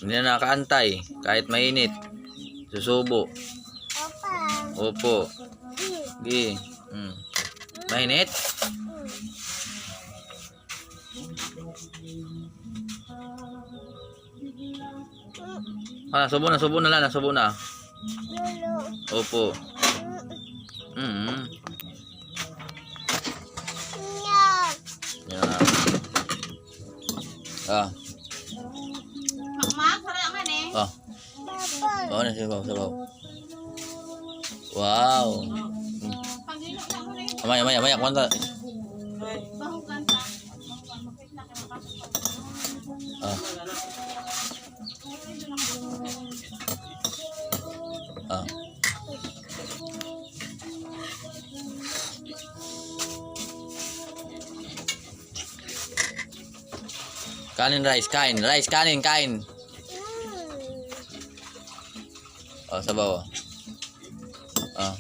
Hindi na nakaantay. Kahit mainit. Susubo. Opo. Sige. Mainit? Nasubo na lang. Nasubo na. Opo. Yan. Oh, sabaw. Wow. Maya, kwanta. Kanin rice, kain. Oh, sabaw. Oh.